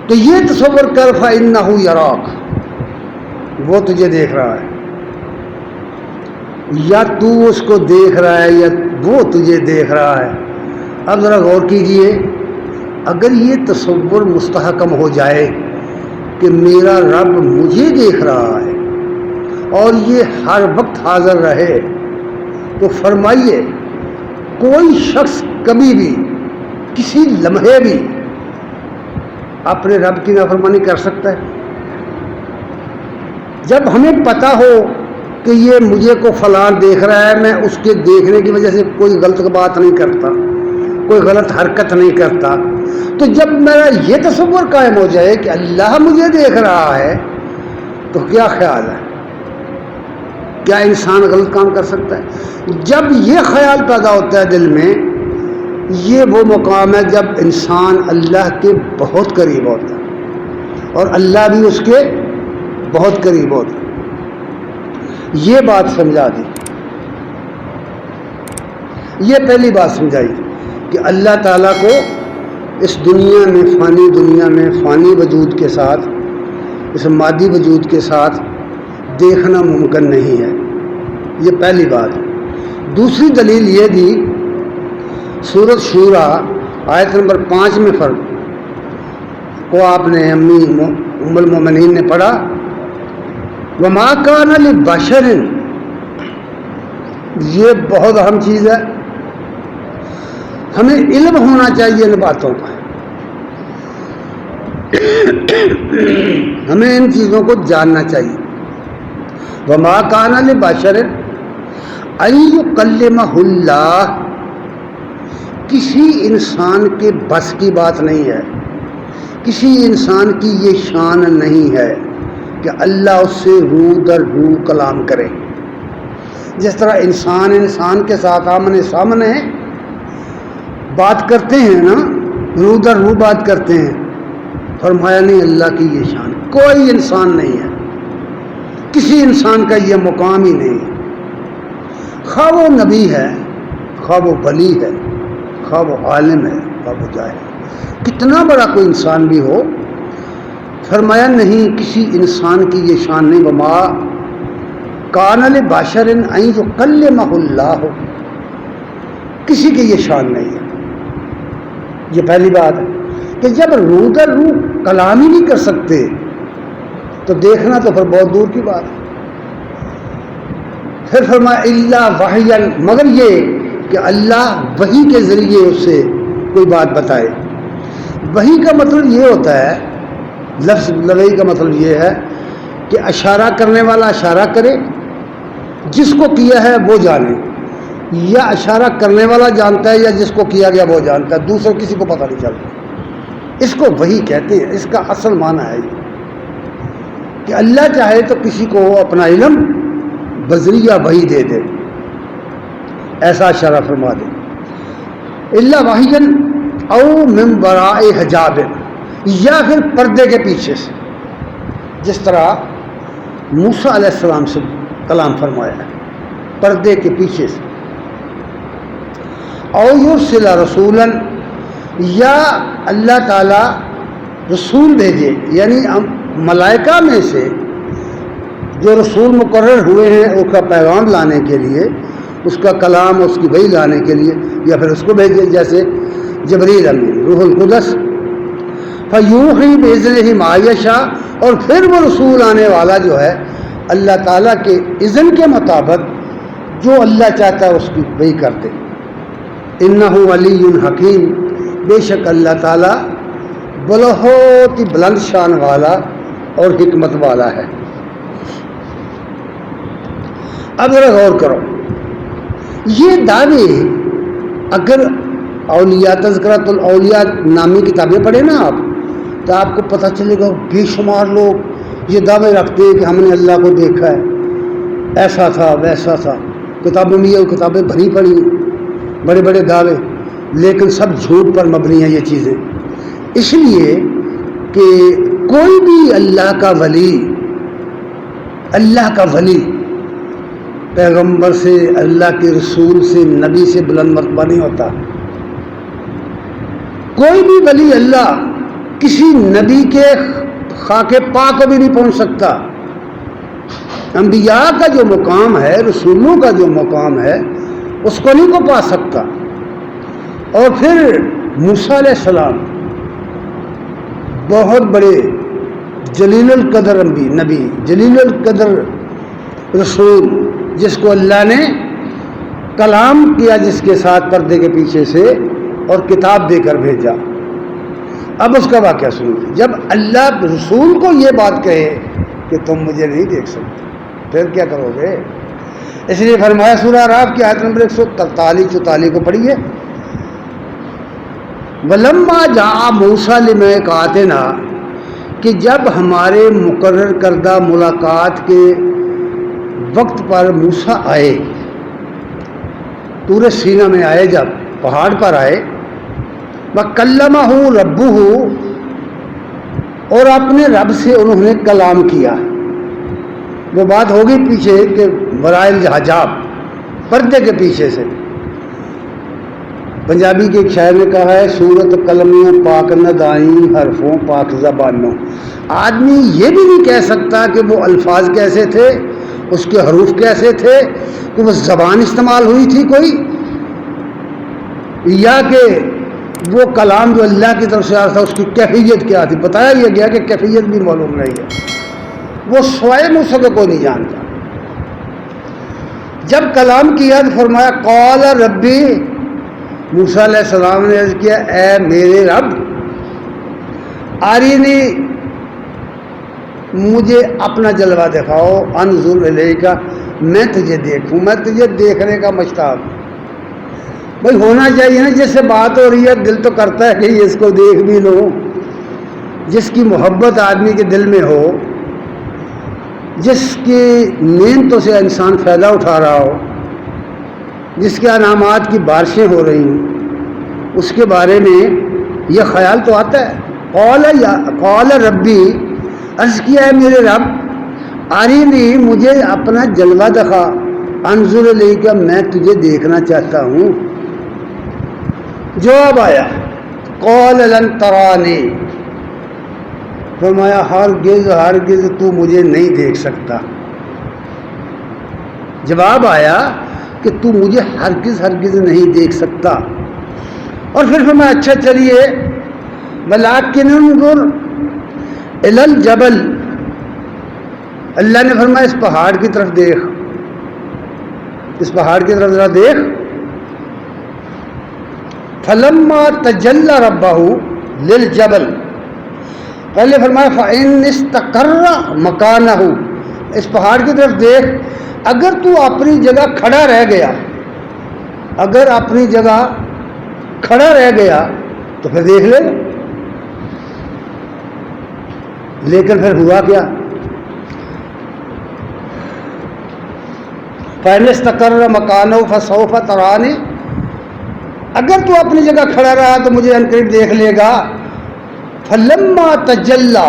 تو یہ تصور کر فَإِنَّهُ يَرَاكَ، وہ تجھے دیکھ رہا ہے، یا تو اس کو دیکھ رہا ہے یا وہ تجھے دیکھ رہا ہے۔ اب ذرا غور کیجئے، اگر یہ تصور مستحکم ہو جائے کہ میرا رب مجھے دیکھ رہا ہے اور یہ ہر وقت حاضر رہے، تو فرمائیے کوئی شخص کبھی بھی کسی لمحے بھی اپنے رب کی نافرمانی کر سکتا ہے؟ جب ہمیں پتہ ہو کہ یہ مجھے کو فلاں دیکھ رہا ہے، میں اس کے دیکھنے کی وجہ سے کوئی غلط بات نہیں کرتا، کوئی غلط حرکت نہیں کرتا، تو جب میرا یہ تصور قائم ہو جائے کہ اللہ مجھے دیکھ رہا ہے، تو کیا خیال ہے، کیا انسان غلط کام کر سکتا ہے؟ جب یہ خیال پیدا ہوتا ہے دل میں، یہ وہ مقام ہے جب انسان اللہ کے بہت قریب ہوتا ہے اور اللہ بھی اس کے بہت قریب ہوتا ہے۔ یہ بات سمجھا دی، یہ پہلی بات سمجھائی کہ اللہ تعالیٰ کو اس دنیا میں، فانی دنیا میں، فانی وجود کے ساتھ، اس مادی وجود کے ساتھ دیکھنا ممکن نہیں ہے، یہ پہلی بات۔ دوسری دلیل یہ دی، سورۃ شورى آیت نمبر 5 میں فرق کو آپ نے امی ام المومنین نے پڑھا، وَمَا كَانَ لِبَشَرٍ، یہ بہت اہم چیز ہے، ہمیں علم ہونا چاہیے ان باتوں کا، ہمیں ان چیزوں کو جاننا چاہیے۔ وَمَا كَانَ لِبَشَرٍ أَن يُكَلِّمَهُ اللَّهُ، کسی انسان کے بس کی بات نہیں ہے، کسی انسان کی یہ شان نہیں ہے کہ اللہ اس سے روح در روح کلام کرے۔ جس طرح انسان کے ساتھ آمنے سامنے بات کرتے ہیں نا، روح در روح بات کرتے ہیں، فرمایا نہیں اللہ کی یہ شان کوئی انسان نہیں ہے، کسی انسان کا یہ مقام ہی نہیں ہے، خواہ وہ نبی ہے، خواہ وہ ولی ہے، خواہ وہ عالم ہے، خواہ وہ جاہل، کتنا بڑا کوئی انسان بھی ہو، فرمایا نہیں کسی انسان کی یہ شان نہیں۔ وما کان لبشر ان یکلمہ اللہ، کسی کی یہ شان نہیں ہے۔ یہ پہلی بات ہے کہ جب روح در روح کلام ہی نہیں کر سکتے تو دیکھنا تو پھر بہت دور کی بات ہے۔ پھر فرمایا الا وحیا، مگر یہ کہ اللہ وحی کے ذریعے اس سے کوئی بات بتائے۔ وحی کا مطلب یہ ہوتا ہے، لفظ وحی کا مطلب یہ ہے کہ اشارہ کرنے والا اشارہ کرے، جس کو کیا ہے وہ جانے، یا اشارہ کرنے والا جانتا ہے یا جس کو کیا گیا وہ جانتا ہے، دوسرے کسی کو پتہ نہیں چلتا۔ اس کو وحی کہتے ہیں، اس کا اصل معنی ہے یہ کہ اللہ چاہے تو کسی کو اپنا علم بذریعہ وحی دے دے، ایسا اشارہ فرما دے۔ الا وحیا او من وراء حجاب، یا پھر پردے کے پیچھے سے، جس طرح موسیٰ علیہ السلام سے کلام فرمایا ہے پردے کے پیچھے سے۔ او یرسل رسولا، یا اللہ تعالیٰ رسول بھیجے، یعنی ملائکہ میں سے جو رسول مقرر ہوئے ہیں اس کا پیغام لانے کے لیے، اس کا کلام، اس کی وحی لانے کے لیے، یا پھر اس کو بھیجے، جیسے جبریل امین روح القدس، فیوحی بإذنہ ما یشاء، اور پھر وہ رسول آنے والا جو ہے اللہ تعالیٰ کے اذن کے مطابق جو اللہ چاہتا ہے اس کی وہی کرتے۔ انہ علی حکیم، بے شک اللہ تعالیٰ بہت ہی بلند شان والا اور حکمت والا ہے۔ اب ذرا غور کرو، یہ دعوے اگر اولیاء تذکرۃ الاولیاء نامی کتابیں پڑھیں نا آپ، تو آپ کو پتہ چلے گا بے شمار لوگ یہ دعوے رکھتے ہیں کہ ہم نے اللہ کو دیکھا ہے، ایسا تھا ویسا تھا، کتابوں میں یہ کتابیں بھری پڑی، بڑے بڑے دعوے، لیکن سب جھوٹ پر مبنی ہیں یہ چیزیں۔ اس لیے کہ کوئی بھی اللہ کا ولی پیغمبر سے، اللہ کے رسول سے، نبی سے بلند مرتبہ نہیں ہوتا۔ کوئی بھی ولی اللہ کسی نبی کے خاک پا کو بھی نہیں پہنچ سکتا۔ انبیاء کا جو مقام ہے، رسولوں کا جو مقام ہے، اس کو نہیں کو پا سکتا۔ اور پھر موسیٰ علیہ السلام بہت بڑے جلیل القدر نبی، جلیل القدر رسول، جس کو اللہ نے کلام کیا جس کے ساتھ پردے کے پیچھے سے اور کتاب دے کر بھیجا۔ اب اس کا واقعہ سنو، جب اللہ رسول کو یہ بات کہے کہ تم مجھے نہیں دیکھ سکتے، پھر کیا کرو گے؟ اس لیے فرمایا سورہ اعراف کی آیت نمبر 143-44 کو پڑھیے، وَلَمَّا جَاءَ مُوسَىٰ لِمِيقَاتِنَا، کہ جب ہمارے مقرر کردہ ملاقات کے وقت پر موسیٰ آئے، طور سینہ میں آئے، جب پہاڑ پر آئے، وَكَلَّمَهُ رَبُّهُ، اور اپنے رب سے انہوں نے کلام کیا۔ وہ بات ہوگی پیچھے کہ ورائے الحجاب، پردے کے پیچھے سے۔ پنجابی کے ایک شاعر نے کہا ہے، صورت قلمیوں پاک ندائیں حرفوں پاک زبانوں۔ آدمی یہ بھی نہیں کہہ سکتا کہ وہ الفاظ کیسے تھے، اس کے حروف کیسے تھے، کہ وہ زبان استعمال ہوئی تھی کوئی، یا کہ وہ کلام جو اللہ کی طرف سے آیا تھا اس کی کیفیت کیا تھی۔ بتایا یہ گیا کہ کیفیت بھی معلوم نہیں ہے، وہ سوائے موسیٰ کو کوئی نہیں جانتا۔ جب کلام کیا تو فرمایا قال ربی، موسیٰ علیہ السلام نے عرض کیا اے میرے رب، آرینی، مجھے اپنا جلوہ دکھاؤ، انظر الیک، میں تجھے دیکھوں، میں تجھے دیکھنے کا مشتاق ہوں۔ بھائی ہونا چاہیے نا، جس سے بات ہو رہی ہے دل تو کرتا ہے کہ اس کو دیکھ بھی لو۔ جس کی محبت آدمی کے دل میں ہو، جس کی نعمتوں سے انسان فائدہ اٹھا رہا ہو، جس کے انعامات کی بارشیں ہو رہی ہوں، اس کے بارے میں یہ خیال تو آتا ہے۔ قال ربی، عرض کیا ہے میرے رب، آرینی، مجھے اپنا جلوہ دکھا، انظر الیک، میں تجھے دیکھنا چاہتا ہوں۔ جواب آیا قال لن ترانی، فرمایا ہرگز تو مجھے نہیں دیکھ سکتا۔ جواب آیا کہ تو مجھے ہرگز نہیں دیکھ سکتا۔ اور پھر فرمایا اچھا چلیے، ولکن انظر الی الجبل، اللہ نے فرمایا اس پہاڑ کی طرف دیکھ، اس پہاڑ کی طرف ذرا دیکھ۔ فلما تجلی ربہ للجبل، پہلے فرمایا فإن استقر مکانہ، اس پہاڑ کی طرف دیکھ، اگر تو اپنی جگہ کھڑا رہ گیا، اگر اپنی جگہ کھڑا رہ گیا تو پھر دیکھ لے۔ لیکن پھر ہوا کیا؟ فإن استقر مکانہ فسوف ترانی، اگر تو اپنی جگہ کھڑا رہا تو مجھے عنقریب دیکھ لے گا۔ فلما تجلی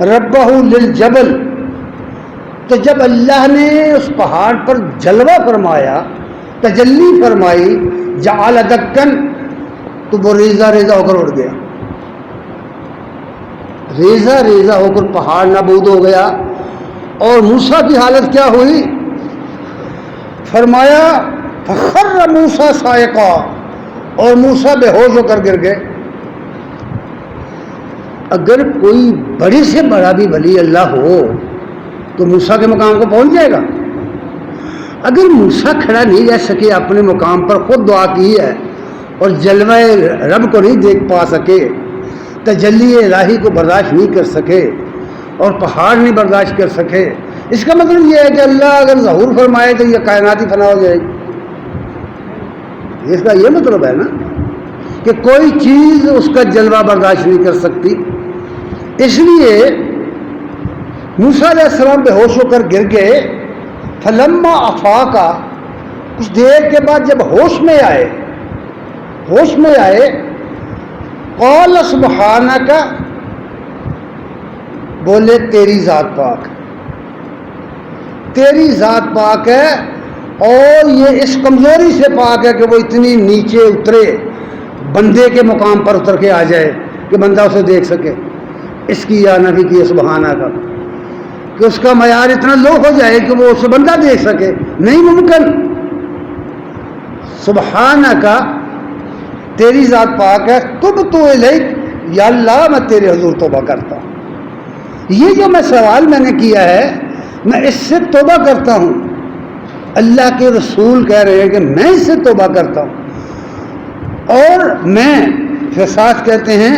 ربہ للجبل، تو جب اللہ نے اس پہاڑ پر جلوہ فرمایا، تجلی فرمائی، جعل دکن، تو وہ ریزہ ہو کر اڑ گیا، ریزہ ہو کر پہاڑ نابود ہو گیا۔ اور موسیٰ کی حالت کیا ہوئی؟ فرمایا فخر موسیٰ صاعقا، اور موسیٰ بے ہوش ہو کر گر گئے. اگر کوئی بڑے سے بڑا بھی ولی اللہ ہو تو موسیٰ کے مقام کو پہنچ جائے گا. اگر موسیٰ کھڑا نہیں رہ سکے اپنے مقام پر، خود دعا کی ہے اور جلوہ رب کو نہیں دیکھ پا سکے، تجلی الہی کو برداشت نہیں کر سکے اور پہاڑ نہیں برداشت کر سکے، اس کا مطلب یہ ہے کہ اللہ اگر ظہور فرمائے تو یہ کائنات ہی فنا ہو جائے گی. اس کا یہ مطلب ہے نا کہ کوئی چیز اس کا جلوہ برداشت نہیں کر سکتی. اس لیے موسیٰ علیہ السلام بے ہوش ہو کر گر گئے. فلما افاقا، کچھ دیر کے بعد جب ہوش میں آئے قال سبحانک، بولے تیری ذات پاک، تیری ذات پاک ہے، اور یہ اس کمزوری سے پاک ہے کہ وہ اتنی نیچے اترے، بندے کے مقام پر اتر کے آ جائے کہ بندہ اسے دیکھ سکے. اس کی یا نفی کی سبحانہ کہ اس کا معیار اتنا لو ہو جائے کہ وہ اسے بندہ دیکھ سکے، نہیں ممکن. سبحانہ تیری ذات پاک ہے، تبت الیک، یا اللہ میں تیرے حضور توبہ کرتا ہوں. یہ جو میں سوال میں نے کیا ہے میں اس سے توبہ کرتا ہوں. اللہ کے رسول کہہ رہے ہیں کہ میں اس سے توبہ کرتا ہوں. اور میں پھر ساتھ کہتے ہیں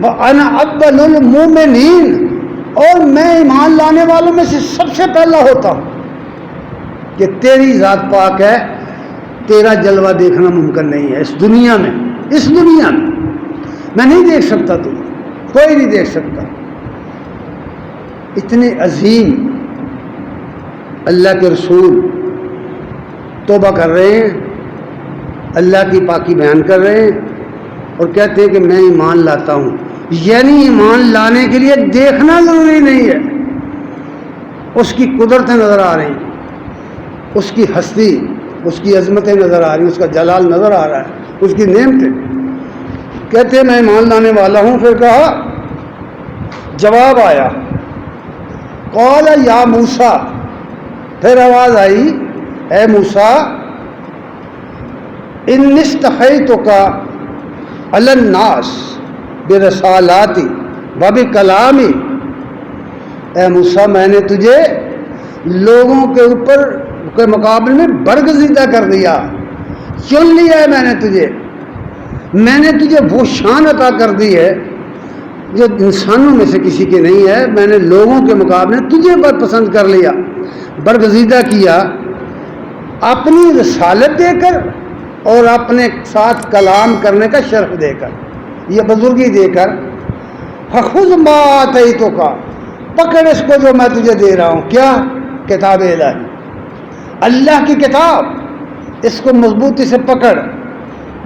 وَأَنَا أَوَّلُ الْمُؤْمِنِينَ، اور میں ایمان لانے والوں میں سے سب سے پہلا ہوتا ہوں کہ تیری ذات پاک ہے، تیرا جلوہ دیکھنا ممکن نہیں ہے اس دنیا میں میں نہیں دیکھ سکتا، تجھے کوئی نہیں دیکھ سکتا. اتنے عظیم اللہ کے رسول توبہ کر رہے ہیں، اللہ کی پاکی بیان کر رہے ہیں اور کہتے ہیں کہ میں ایمان لاتا ہوں. یعنی ایمان لانے کے لیے دیکھنا ضروری نہیں ہے، اس کی قدرتیں نظر آ رہی ہیں، اس کی ہستی، اس کی عظمتیں نظر آ رہی ہیں، اس کا جلال نظر آ رہا ہے، اس کی نعمتیں. کہتے ہیں میں ایمان لانے والا ہوں. پھر کہا، جواب آیا قال یا موسیٰ، پھر آواز آئی اے موسیٰ، انی اصطفیتک علی الناس برسالاتی وبکلامی، اے موسیٰ میں نے تجھے لوگوں کے اوپر کے مقابلے میں برگزیدہ کر دیا، چن لیا ہے میں نے تجھے وہ شان عطا کر دی ہے جو انسانوں میں سے کسی کے نہیں ہے. میں نے لوگوں کے مقابلے تجھے بہت پسند کر لیا، برگزیدہ کیا اپنی رسالت دے کر اور اپنے ساتھ کلام کرنے کا شرف دے کر، یہ بزرگی دے کر. فخذ ما آتیتک، پکڑ اس کو جو میں تجھے دے رہا ہوں. کیا؟ کتاب الہی، اللہ کی کتاب، اس کو مضبوطی سے پکڑ.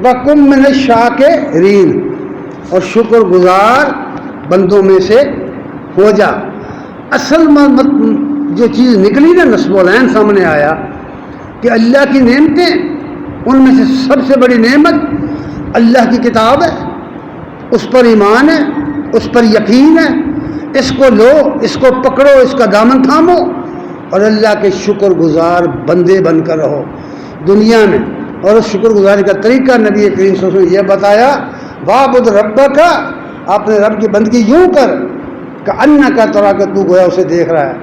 وَکُن مِّنَ الشَّاکِرِینَ، اور شکر گزار بندوں میں سے ہو جا. اصل جو چیز نکلی نا، نصب العین سامنے آیا کہ اللہ کی نعمتیں، ان میں سے سب سے بڑی نعمت اللہ کی کتاب ہے، اس پر ایمان ہے، اس پر یقین ہے. اس کو لو، اس کو پکڑو، اس کا دامن تھامو اور اللہ کے شکر گزار بندے بن کر رہو دنیا میں. اور اس شکر گزاری کا طریقہ نبی کریم صلی اللہ علیہ وسلم نے یہ بتایا، وَاعْبُدْ رَبَّكَ، اپنے رب کی بندگی یوں کر کَأَنَّكَ تَرَاهُ، کہ تو گویا اسے دیکھ رہا ہے.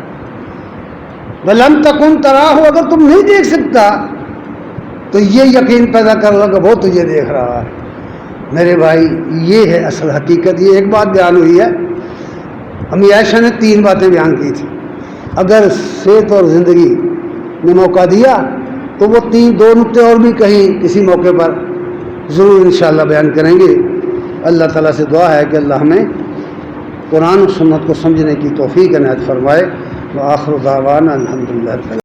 وَلَمْ تَكُنْ تَرَاهُ، اگر تم نہیں دیکھ سکتا تو یہ یقین پیدا کر لو کہ وہ تجھے دیکھ رہا ہے. میرے بھائی یہ ہے اصل حقیقت. یہ ایک بات بیان ہوئی ہے، امی عائشہ نے 3 باتیں بیان کی تھی. اگر صحت اور زندگی نے موقع دیا تو وہ 2 نقطے اور بھی کہیں کسی موقع پر ضرور انشاءاللہ بیان کریں گے. اللہ تعالیٰ سے دعا ہے کہ اللہ ہمیں قرآن و سنت کو سمجھنے کی توفیق عنایت فرمائے. وآخر دعوانا الحمدللہ.